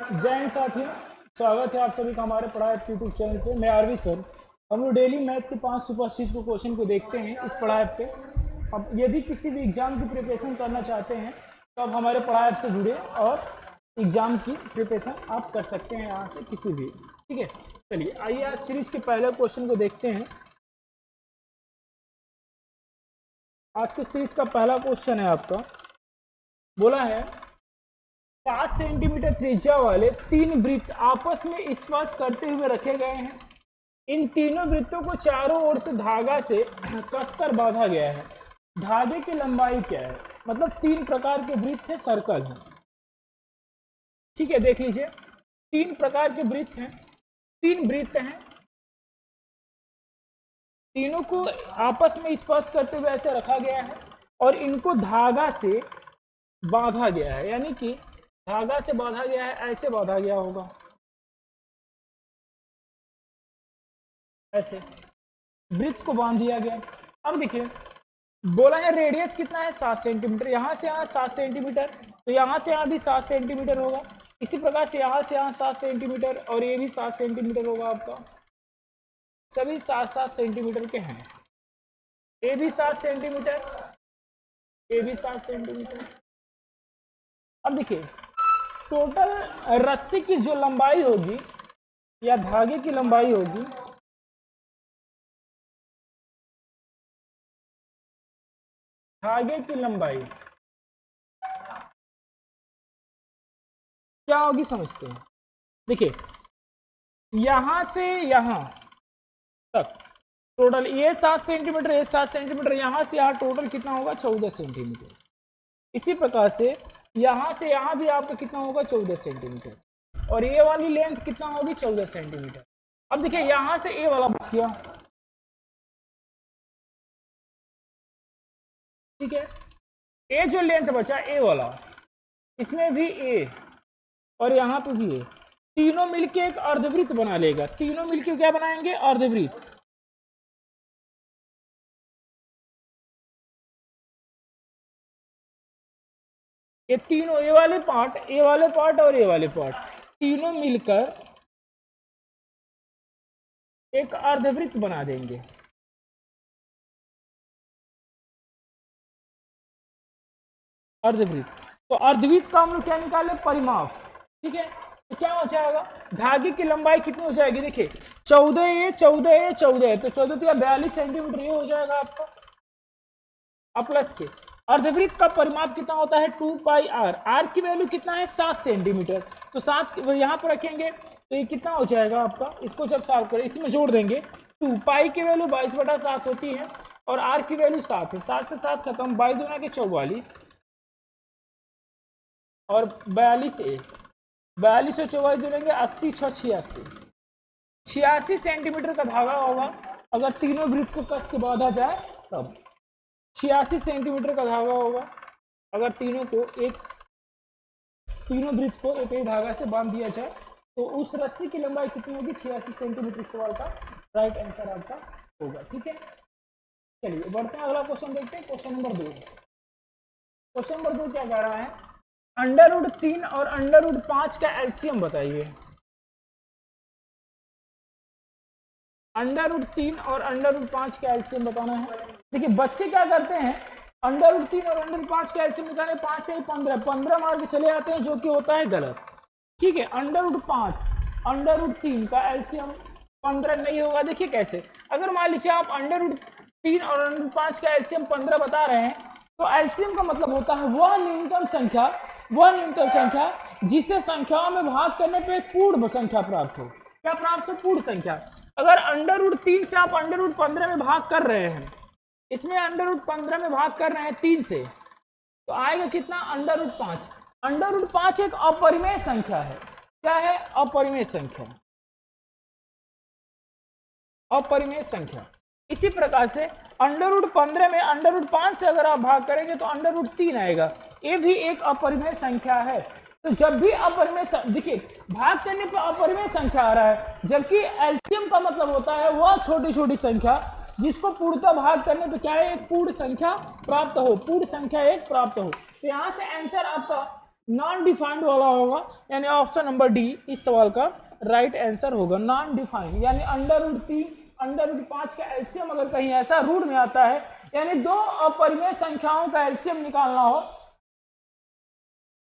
जय हिंद साथियों, स्वागत है आप सभी का हमारे पढ़ाई यूट्यूब चैनल पे। मैं आरवी सर। हम लोग डेली मैथ के 5 सुपर को क्वेश्चन को देखते हैं इस पढ़ाई पे। अब यदि किसी भी एग्जाम की प्रिपरेशन करना चाहते हैं तो आप हमारे पढ़ाई से जुड़े और एग्जाम की प्रिपरेशन आप कर सकते हैं यहाँ से किसी भी। ठीक है, चलिए आइए आज सीरीज के पहले क्वेश्चन को देखते हैं। आज के सीरीज का पहला क्वेश्चन है आपका, बोला है 5 सेंटीमीटर त्रिज्या वाले 3 वृत्त आपस में स्पर्श करते हुए रखे गए हैं। इन तीनों वृत्तों को चारों ओर से धागा से कसकर बांधा गया है। धागे की लंबाई क्या है? मतलब 3 प्रकार के वृत्त है, सर्कल है। ठीक है, देख लीजिए 3 प्रकार के वृत्त हैं, 3 वृत्त हैं, तीनों को आपस में स्पर्श करते हुए ऐसे रखा गया है और इनको धागा से बांधा गया है, यानी कि धागा से बांधा गया है, ऐसे बांधा गया होगा, ऐसे वृत्त को बांध दिया गया। अब देखिए बोला है रेडियस कितना है 7 सेंटीमीटर, यहाँ से यहाँ 7 सेंटीमीटर, तो यहाँ से यहाँ भी 7 सेंटीमीटर होगा। इसी प्रकार से यहाँ 7 सेंटीमीटर और ये भी 7 सेंटीमीटर होगा आपका। सभी 7-7 सेंटीमीटर के हैं। ये भी 7 सेंटीमीटर, ये भी 7 सेंटीमीटर। अब देखिए टोटल रस्सी की जो लंबाई होगी या धागे की लंबाई होगी, धागे की लंबाई क्या होगी समझते हैं। देखिए यहां से यहां तक टोटल ये 7 सेंटीमीटर, ये 7 सेंटीमीटर, यहां से यहां टोटल कितना होगा 14 सेंटीमीटर। इसी प्रकार से यहां से यहां भी आपका कितना होगा 14 सेंटीमीटर, और ये वाली लेंथ कितना होगी 14 सेंटीमीटर। अब देखिए यहां से ए वाला बच गया, ठीक है, ए जो लेंथ बचा ए वाला, इसमें भी ए और यहाँ पे भी ए, तीनों मिलके एक अर्धवृत्त बना लेगा। तीनों मिलके क्या बनाएंगे? अर्धवृत्त। ये तीनों ए वाले पार्ट, ए वाले पार्ट और ए वाले पार्ट, तीनों मिलकर एक अर्धवृत्त बना देंगे। अर्धवृत्त, तो अर्धवृत्त का हम लोग क्या निकाले? परिमाप। ठीक है, तो क्या हो जाएगा? धागे की लंबाई कितनी हो जाएगी? देखिए 14 ये 14 ये 14 है, तो 14 तो 42 सेंटीमीटर ये हो जाएगा आपका। अब प्लस के अर्धवृत्त का परिमाप कितना होता है? 2 पाई आर। आर की वैल्यू कितना है? 7 सेंटीमीटर। तो 7 यहाँ पर रखेंगे तो ये कितना हो जाएगा आपका? इसको जब सॉल्व करें इसमें जोड़ देंगे 2 पाई की वैल्यू 22/7 होती है और आर की वैल्यू 7 है। 7 से 7 खत्म, 22 दूना के 44 और 42 ए, 42 और 44 जोड़ेंगे 80 6 86, 86 सेंटीमीटर का धागा होगा अगर तीनों वृत्त को कस के बांधा जाए तब। 86 सेंटीमीटर का धागा होगा अगर तीनों वृत्त को एक ही धागा से बांध दिया जाए, तो उस रस्सी की लंबाई कितनी होगी? 86 सेंटीमीटर। सवाल का राइट आंसर आपका होगा। ठीक है, चलिए बढ़ते हैं, अगला क्वेश्चन देखते हैं। Question number 2। क्वेश्चन नंबर 2 क्या कह रहा है? √3 और √5 का एलसीएम बताइए। √3 और √5 का एलसीएम बताना है। देखिए बच्चे क्या करते हैं, √3 और √5 का एलसीएम निकालने 5 से 15 मार के चले आते हैं, जो कि होता है गलत। ठीक है, √5 √3 का एलसीएम 15 नहीं होगा। देखिए कैसे, अगर मान लीजिए आप √3 और √5 का एलसीएम 15 बता रहे हैं, तो एलसीएम का मतलब होता है वह न्यूनतम संख्या जिसे संख्याओं में भाग करने पे एक पूर्ण संख्या प्राप्त हो। क्या प्राप्त हो? पूर्ण संख्या। अगर √3 से आप √15 में भाग कर रहे हैं, इसमें √15 में भाग कर रहे हैं 3 से, तो आएगा कितना? √5। √5 एक अपरिमेय संख्या है। क्या है? अपरिमेय संख्या, अपरिमेय संख्या। इसी प्रकार से √15 में √5 से अगर आप भाग करेंगे तो √3 आएगा। ये भी एक अपरिमेय संख्या है। तो जब भी अपरिमेय, देखिए भाग करने पर अपरिमेय संख्या आ रहा है, जबकि एलसीएम का मतलब होता है वह छोटी छोटी संख्या जिसको पूर्णतः भाग करने पर क्या है? एक पूर्ण संख्या प्राप्त हो, पूर्ण संख्या एक प्राप्त हो। तो यहाँ से आंसर आपका नॉन डिफाइंड वाला होगा, यानी ऑप्शन नंबर डी इस सवाल का राइट आंसर होगा। नॉन डिफाइंड यानी √3 √5 का एलसीएम अगर कहीं ऐसा रूट में आता है, यानी दो अपरिमेय संख्याओं का एलसीएम निकालना हो,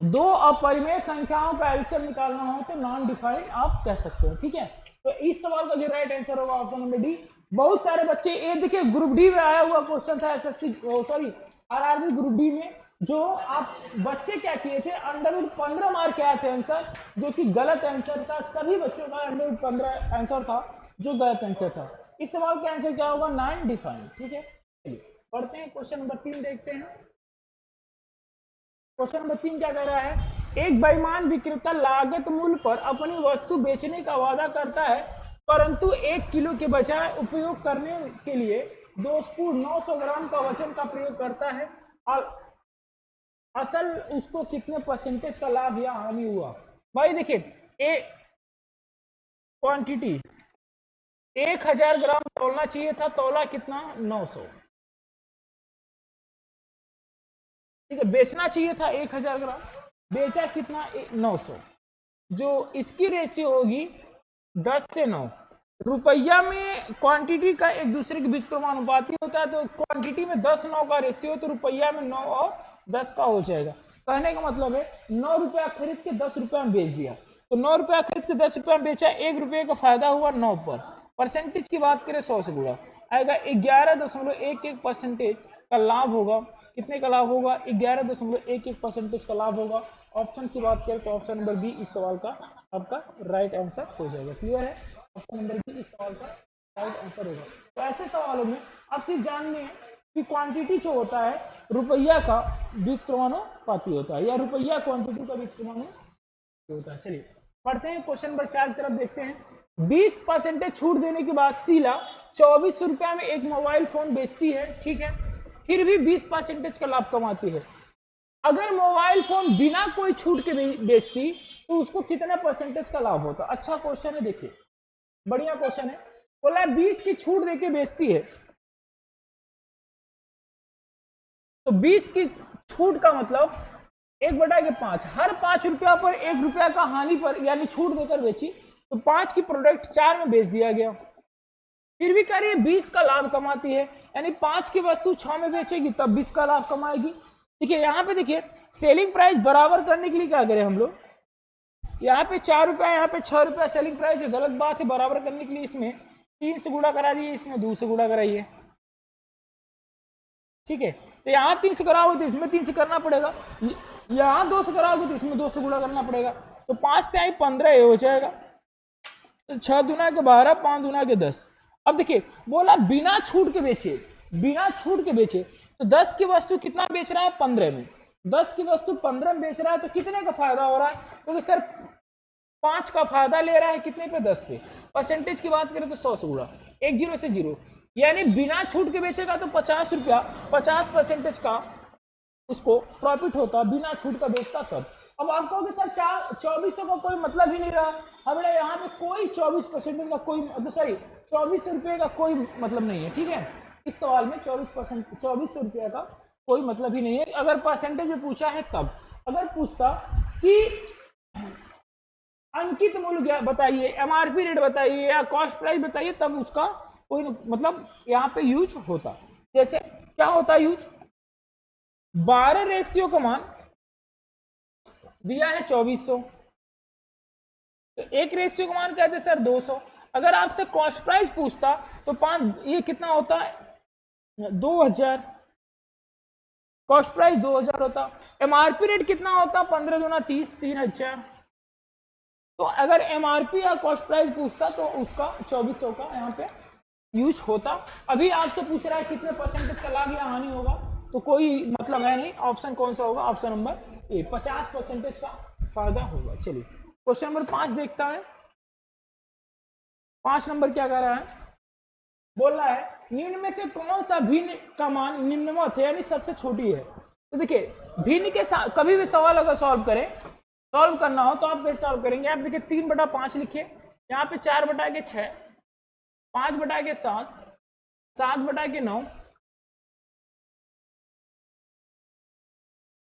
दो अपरिमेय संख्याओं का एलसीएम निकालना हो तो नॉन डिफाइंड आप कह सकते हो। ठीक है, तो इस सवाल का जो राइट आंसर होगा ऑप्शन नंबर डी। बहुत सारे बच्चे, ये देखिए ग्रुप डी में आया हुआ क्वेश्चन था, SSC sorry RRB group D में, जो आप बच्चे क्या किए थे, √15 मार्क के आए थे आंसर, जो कि गलत आंसर था। सभी बच्चों का √15 आंसर था जो गलत आंसर था। इस सवाल का आंसर क्या होगा, नॉन डिफाइंड। ठीक है, चलिए पढ़ते हैं क्वेश्चन नंबर 3 देखते हैं। क्वेश्चन नंबर 3 क्या कह रहा है, एक बेईमान विक्रेता लागत मूल्य पर अपनी वस्तु बेचने का वादा करता है, परंतु 1 किलो के बजाय उपयोग करने के लिए दोषपूर्ण 900 ग्राम का वजन का प्रयोग करता है। असल उसको कितने परसेंटेज का लाभ या हानि हुआ। भाई देखिए, क्वांटिटी 1000 ग्राम तोलना चाहिए था, तोला कितना 900। ठीक है, बेचना चाहिए था 1000 ग्राम, बेचा कितना 900, जो इसकी रेशियो होगी 10 से 9। रुपया में क्वांटिटी का एक दूसरे के बीच क्रमानुपाती होता है, तो क्वांटिटी में 10-9 का रेशियो, तो रुपया में 9 और 10 का हो जाएगा। कहने का मतलब है 9 रुपया खरीद के 10 रुपया में बेच दिया, तो 9 रुपया खरीद के 10 रुपया में बेचा, 1 रुपये का फायदा हुआ 9 पर। परसेंटेज की बात करें 100 से गुणा आएगा, 11.11% का लाभ होगा। कितने का लाभ होगा, 11.11% का लाभ होगा। ऑप्शन की बात करें तो ऑप्शन नंबर बी इस सवाल का आपका राइट आंसर हो जाएगा। क्लियर है, ऑप्शन नंबर बी इस सवाल का राइट आंसर होगा। तो ऐसे सवालों में आप सिर्फ जानने हैं कि क्वांटिटी जो होता है रुपया का व्युत्क्रमानुपाती होता है, या रुपया क्वांटिटी का व्युत्क्रमानुपाती होता है। चलिए पढ़ते हैं क्वेश्चन नंबर 4 की तरफ देखते हैं। 20% छूट देने के बाद शीला 2400 रुपया में एक मोबाइल फोन बेचती है, ठीक है, फिर भी 20% का लाभ कमाती है। अगर मोबाइल फोन बिना कोई छूट के बेचती तो उसको कितना परसेंटेज का लाभ होता। अच्छा क्वेश्चन है, देखिए बढ़िया क्वेश्चन है। बोला 20 की छूट देके बेचती है, तो 20 की छूट का मतलब 1/5, हर 5 रुपया पर 1 रुपया का हानि पर यानी छूट देकर बेची, तो 5 की प्रोडक्ट 4 में बेच दिया गया। फिर भी कह रही है 20 का लाभ कमाती है, यानी 5 की वस्तु 6 में बेचेगी तब 20 का लाभ कमाएगी। देखिए यहाँ पे देखिए सेलिंग प्राइस बराबर करने के लिए क्या करें हम लोग, यहाँ पे 4 रुपया, यहाँ पे 6 रुपया सेलिंग प्राइस है, गलत बात है। बराबर करने के लिए इसमें 3 से गुणा करा दिए, इसमें 2 से गुणा कराइए। ठीक है, तो यहाँ 3 से कराओगे तो इसमें 3 से करना पड़ेगा, यहाँ 2 से कराओगे तो इसमें 2 से गुणा करना पड़ेगा। तो 5 से 15 ये हो जाएगा, तो 6 दूना के 12, 5 दूना के 10। अब देखिए बोला बिना छूट के बेचे, बिना छूट के बेचे, तो 10 की वस्तु कितना बेच रहा है 15 में, 10 की वस्तु 15 में बेच रहा है, तो कितने का फायदा हो रहा है, क्योंकि सर 5 का फायदा ले रहा है कितने पे 10 पे। परसेंटेज की बात करें तो 100 से गुणा, 1 0 से 0, यानी बिना छूट के बेचेगा तो 50 रुपया, 50% का उसको प्रॉफिट होता, बिना छूट का बेचता तब। अब आप कहोगे सर 2400 का कोई मतलब ही नहीं रहा, हमारे यहाँ पे कोई 24% का कोई मतलब, सॉरी 2400 रुपये का कोई मतलब नहीं है। ठीक है, इस सवाल में 2400 रुपये का कोई मतलब ही नहीं है। अगर परसेंटेज में पूछा है तब, अगर पूछता कि अंकित मूल्य बताइए, एमआरपी रेट बताइए या कॉस्ट प्राइस बताइए, तब उसका कोई मतलब यहाँ पे यूज होता। जैसे क्या होता है यूज, 12 रेशियो का मान दिया है 2400, तो एक रेशियो का मान कहते सर 200। अगर आपसे कॉस्ट प्राइस पूछता तो 5, ये कितना होता है 2000, कॉस्ट प्राइस 2000 होता। एमआरपी रेट कितना होता 15 दूना 30, 3000। तो अगर एमआरपी या कॉस्ट प्राइस पूछता तो उसका 2400 का यहाँ पे यूज होता। अभी आपसे पूछ रहा है कितने परसेंटेज का लाभ या हानि होगा, तो कोई मतलब है नहीं। ऑप्शन कौन सा होगा, ऑप्शन नंबर ए, 50% का फायदा होगा। चलिए क्वेश्चन नंबर 5 देखता है। 5 नंबर क्या कह रहा है, बोल रहा है निम्न में से कौन सा भिन्न का मान निम्नवत है, यानी सबसे छोटी है। तो देखिए भिन्न के साथ कभी भी सवाल अगर सॉल्व करें, सॉल्व करना हो तो आप कैसे सॉल्व करेंगे, आप देखिए 3/5 लिखिए, यहाँ पे 4/6, 5/7, 7/9,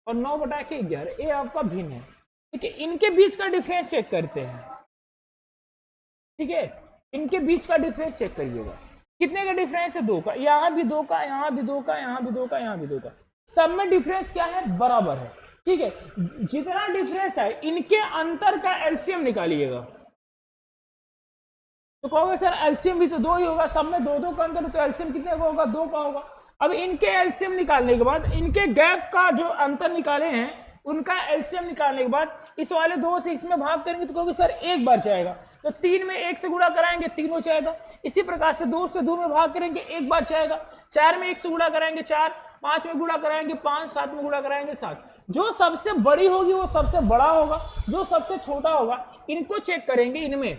और 9/11, ये आपका भिन्न है। ठीक है, इनके बीच का डिफरेंस चेक करते हैं। ठीक है, इनके बीच का डिफरेंस चेक करिएगा, कितने का डिफरेंस है? 2 का। यहाँ भी 2 का, यहाँ भी 2 का, यहाँ भी 2 का, यहाँ भी 2 का, सब में डिफरेंस क्या है? बराबर है। ठीक है, जितना डिफरेंस है इनके अंतर का एलसीएम निकालिएगा। तो कहोगे सर एलसीएम भी तो 2 ही होगा, सब में 2-2 का अंतर, तो एलसीएम कितने का होगा? 2 का होगा। अब इनके एलसीएम निकालने के बाद, इनके गैप का जो अंतर निकाले हैं उनका एलसीएम निकालने के बाद इस वाले 2 से इसमें भाग करेंगे तो कहोगे सर 1 बार जाएगा, तो 3 में 1 से गुणा कराएंगे 3 हो जाएगा। इसी प्रकार से 2 से 2 में भाग करेंगे 1 बार जाएगा, 4 में 1 से गुणा कराएंगे 4, 5 में गुणा कराएंगे 5, 7 में गुणा कराएंगे 7। जो सबसे बड़ी होगी वो सबसे बड़ा होगा, जो सबसे छोटा होगा इनको चेक करेंगे इनमें,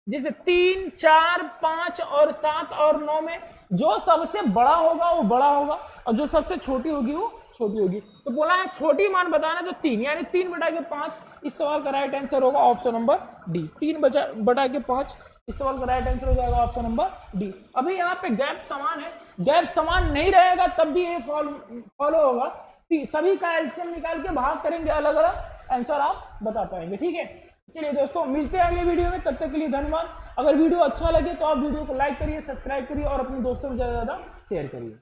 जैसे 3, 4, 5 और 7 और 9 में जो सबसे बड़ा होगा वो बड़ा होगा और जो सबसे छोटी होगी वो छोटी होगी। तो बोला है छोटी मान बताना, तो 3 यानी 3/5 इस सवाल का राइट आंसर होगा ऑप्शन नंबर डी। 3/5 इस सवाल का राइट आंसर हो जाएगा ऑप्शन नंबर डी। अभी यहाँ पे गैप समान है, गैप समान नहीं रहेगा तब भी ये फॉलो होगा, सभी का एलसीएम निकाल के भाग करेंगे अलग अलग, आंसर आप बता पाएंगे। ठीक है, चलिए दोस्तों मिलते हैं अगले वीडियो में, तब तक के लिए धन्यवाद। अगर वीडियो अच्छा लगे तो आप वीडियो को लाइक करिए, सब्सक्राइब करिए और अपने दोस्तों में ज़्यादा से ज़्यादा शेयर करिए।